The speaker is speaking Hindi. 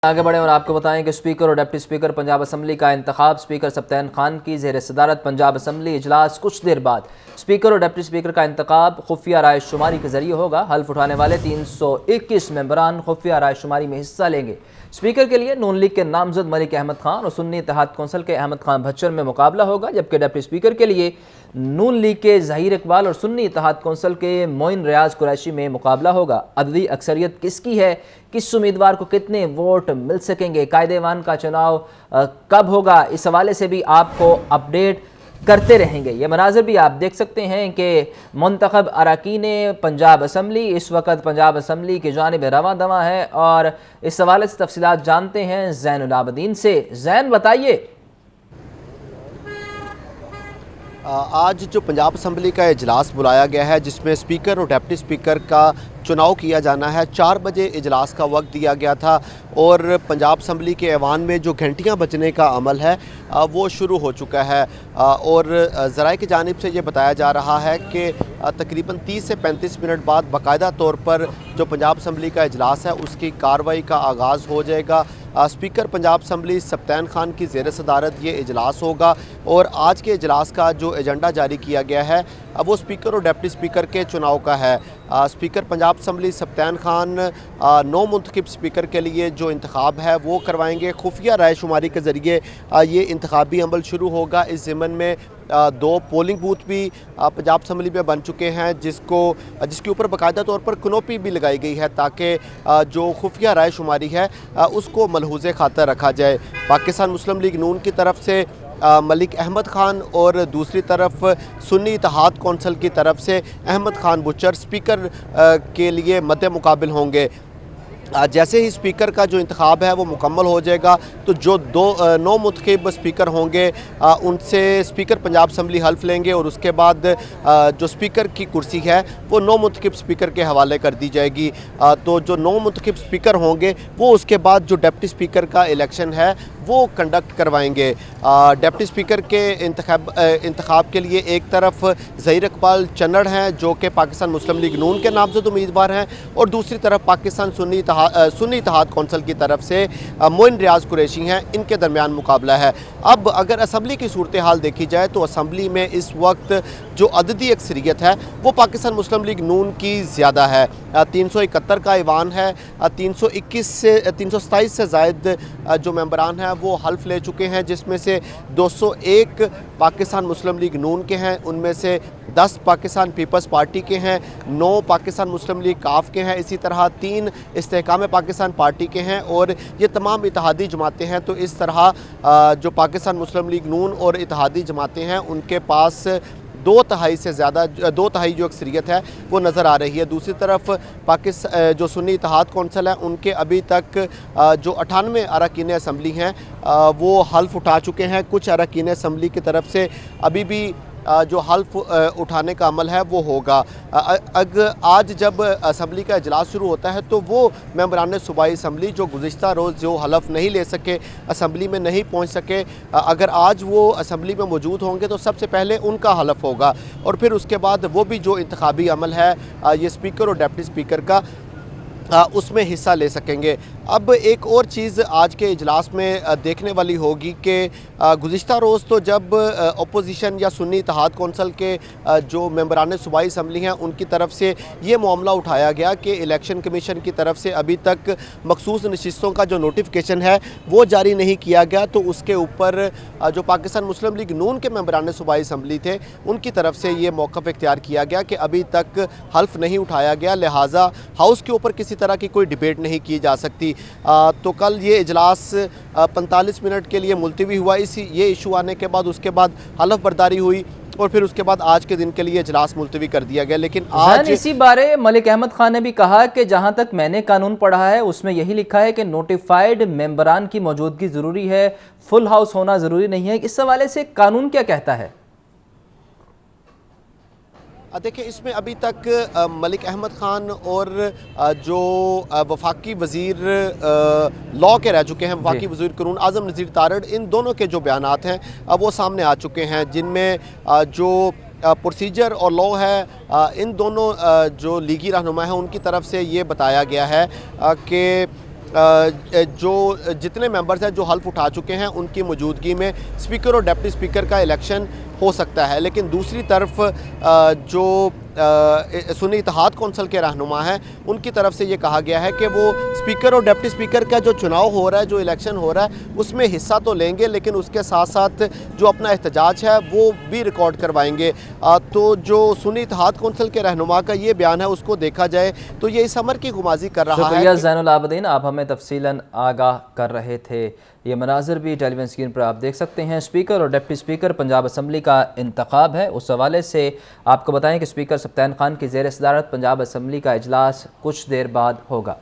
आगे बढ़े और आपको बताएं कि स्पीकर और डिप्टी स्पीकर पंजाब असम्बली का इंतखाब स्पीकर सप्तान खान की ज़ेर सदारत पंजाब असम्बली इजलास कुछ देर बाद स्पीकर और डिप्टी स्पीकर का इंतखाब खुफिया राय शुमारी के जरिए होगा। हल्फ उठाने वाले 321 मेंबरान खुफिया राय शुमारी में हिस्सा लेंगे। स्पीकर के लिए नून लीग के नामजद मलिक अहमद खान और सुन्नी इत्तेहाद कौंसिल के अहमद खान भच्चर में मुकाबला होगा, जबकि डिप्टी स्पीकर के लिए नून लीग के ज़हीर इकबाल और सुन्नी इत्तेहाद कौंसिल के मोइन रियाज कुरैशी में मुकाबला होगा। अददी अक्सरियत किसकी है, किस उम्मीदवार को कितने वोट मिल सकेंगे, कायदेवान का चुनाव कब होगा, इस हवाले से भी आपको अपडेट करते रहेंगे। ये मनाजर भी आप देख सकते हैं कि मुंतखब अरकान पंजाब असम्बली इस वक्त पंजाब असम्बली की जानिब रवां दवा है और इस हवाले से तफसीलात जानते हैं ज़ैनुल आबदीन से। ज़ैन बताइए। आज जो पंजाब असम्बली का इजलास बुलाया गया है जिसमें स्पीकर और डिप्टी स्पीकर का चुनाव किया जाना है, 4 बजे इजलास का वक्त दिया गया था और पंजाब असम्बली के ऐवान में जो घंटियां बजने का अमल है वो शुरू हो चुका है और ज़राए की जानिब से ये बताया जा रहा है कि तकरीबन 30 से 35 मिनट बाद बाकायदा तौर पर जो पंजाब असम्बली का इजलास है उसकी कार्रवाई का आगाज़ हो जाएगा। स्पीकर पंजाब असम्बली सप्तान खान की ज़ेर सदारत ये इजलास होगा और आज के इजलास का जो एजेंडा जारी किया गया है वो स्पीकर और डिप्टी स्पीकर के चुनाव का है। स्पीकर पंजाब असम्बली सप्तान खान 9 मुंतखब स्पीकर के लिए जो इंतखाब है वो करवाएंगे। खुफिया राय शुमारी के ज़रिए ये इंतखाबी अमल शुरू होगा। इस ज़िमन में 2 पोलिंग बूथ भी पंजाब असम्बली में बन चुके हैं जिसके ऊपर बाकायदा तौर पर कनोपी भी लगाई गई है ताकि जो खुफिया राय शुमारी है उसको मलहूज़े खातर रखा जाए। पाकिस्तान मुस्लिम लीग नून की तरफ से मलिक अहमद खान और दूसरी तरफ सुन्नी इत्तेहाद कौंसिल की तरफ से अहमद खान भच्चर स्पीकर के लिए मद्दे मुकाबिल होंगे। जैसे ही स्पीकर का जो इंतखाब है वो मुकम्मल हो जाएगा तो जो 9 मुंतखब स्पीकर होंगे उनसे स्पीकर पंजाब असम्बली हल्फ लेंगे और उसके बाद जो स्पीकर की कुर्सी है वो 9 मुंतखब स्पीकर के हवाले कर दी जाएगी। तो जो 9 मुंतखब स्पीकर होंगे वो उसके बाद जो डिप्टी स्पीकर का इलेक्शन है वो कंडक्ट करवाएंगे। डिप्टी स्पीकर के इंतखाब के लिए एक तरफ ज़हीर इकबाल चन्नड़ हैं जो कि पाकिस्तान मुस्लिम लीग नून के नामजद उम्मीदवार हैं और दूसरी तरफ पाकिस्तान सुन्नी इत्तेहाद कौंसिल की तरफ से मोइन रियाज कुरैशी हैं। इनके दरमियान मुकाबला है। अब अगर असम्बली की सूरत हाल देखी जाए तो असम्बली में इस वक्त जो अददी अक्सरियत है वो पाकिस्तान मुस्लिम लीग नून की ज़्यादा है। 371 का ईवान है। 327 से ज़ायद जो मेंबरान हैं वो हल्फ ले चुके हैं जिसमें से 201 पाकिस्तान मुस्लिम लीग नून के हैं, उनमें से 10 पाकिस्तान पीपल्स पार्टी के हैं, 9 पाकिस्तान मुस्लिम लीग काफ के हैं, इसी तरह 3 इस्तेहकाम पाकिस्तान पार्टी के हैं और ये तमाम इत्तेहादी जमातें हैं। तो इस तरह जो पाकिस्तान मुस्लिम लीग नून और इत्तेहादी जमातें हैं उनके पास 2 तिहाई से ज़्यादा 2 तिहाई जो अक्सरियत है वो नज़र आ रही है। दूसरी तरफ पाकिस्तान जो सुन्नी इत्तेहाद कौंसिल है उनके अभी तक जो 98 अरकान असम्बली हैं वो हल्फ उठा चुके हैं। कुछ अरकान असम्बली की तरफ से अभी भी जो हल्फ उठाने का अमल है वो होगा। आज जब असम्बली का इजलास शुरू होता है तो वो मेंबरान सूबाई असम्बली जो गुज़िश्ता रोज़ जो हल्फ नहीं ले सके, असम्बली में नहीं पहुंच सके, अगर आज वो असम्बली में मौजूद होंगे तो सबसे पहले उनका हल्फ होगा और फिर उसके बाद वो भी जो इंतखाबी अमल है ये स्पीकर और डिप्टी स्पीकर का उसमें हिस्सा ले सकेंगे। अब एक और चीज़ आज के इजलास में देखने वाली होगी कि गुज़िश्ता रोज़ तो जब अपोजिशन या सुन्नी इत्तेहाद कौंसिल के जो मेंबरान सूबाई असम्बली हैं उनकी तरफ से ये मामला उठाया गया कि इलेक्शन कमीशन की तरफ से अभी तक मखसूस नशिस्तों का जो नोटिफिकेशन है वो जारी नहीं किया गया, तो उसके ऊपर जो पाकिस्तान मुस्लिम लीग नून के मेंबरान सूबाई असम्बली थे उनकी तरफ से ये मौक़िफ़ इख्तियार किया गया कि अभी तक हल्फ नहीं उठाया गया, लिहाजा हाउस के ऊपर किसी तरह की कोई डिबेट नहीं की जा सकती। तो कल ये इजलास 45 मिनट के लिए मुलतवी हुआ। ये इशू आने के बाद उसके बाद हलफ बर्दारी हुई और फिर उसके बाद आज के दिन के लिए इजलास मुलतवी कर दिया गया। लेकिन आज इसी बारे मलिक अहमद खान ने भी कहा कि जहां तक मैंने कानून पढ़ा है उसमें यही लिखा है कि नोटिफाइड मेंबरान की मौजूदगी ज़रूरी है, फुल हाउस होना ज़रूरी नहीं है। इस हवाले से कानून क्या कहता है? देखिए, इसमें अभी तक मलिक अहमद खान और जो वफाकी वज़ीर लॉ के रह चुके हैं, वफाकी वज़ीर कानून आज़म नज़ीर तारड़, इन दोनों के जो बयानात हैं वो सामने आ चुके हैं जिनमें जो प्रोसीजर और लॉ है, इन दोनों जो लीगी रहनुमा हैं उनकी तरफ से ये बताया गया है कि जो जितने मेंबर्स हैं जो हल्फ उठा चुके हैं उनकी मौजूदगी में स्पीकर और डिप्टी स्पीकर का इलेक्शन हो सकता है। लेकिन दूसरी तरफ जो सुन्नी इत्तेहाद कौंसिल के रहनुमा हैं उनकी तरफ से ये कहा गया है कि वो स्पीकर और डिप्टी स्पीकर का जो चुनाव हो रहा है, जो इलेक्शन हो रहा है, उसमें हिस्सा तो लेंगे लेकिन उसके साथ साथ जो अपना एहतजाज है वो भी रिकॉर्ड करवाएंगे। तो जो सुन्नी इत्तेहाद कौंसिल के रहनुमा का ये बयान है उसको देखा जाए तो ये इस अमर की गुमाजी कर रहा है। शुक्रिया ज़ैनुल आबदीन, आप हमें तफसीलन आगाह कर रहे थे। ये मनाजिर भी टेलीविजन स्क्रीन पर आप देख सकते हैं। स्पीकर और डिप्टी स्पीकर पंजाब असम्बली का इंतखाब है, उस हवाले से आपको बताएं कि स्पीकर सप्तान खान की ज़ेर सदारत पंजाब असम्बली का इजलास कुछ देर बाद होगा।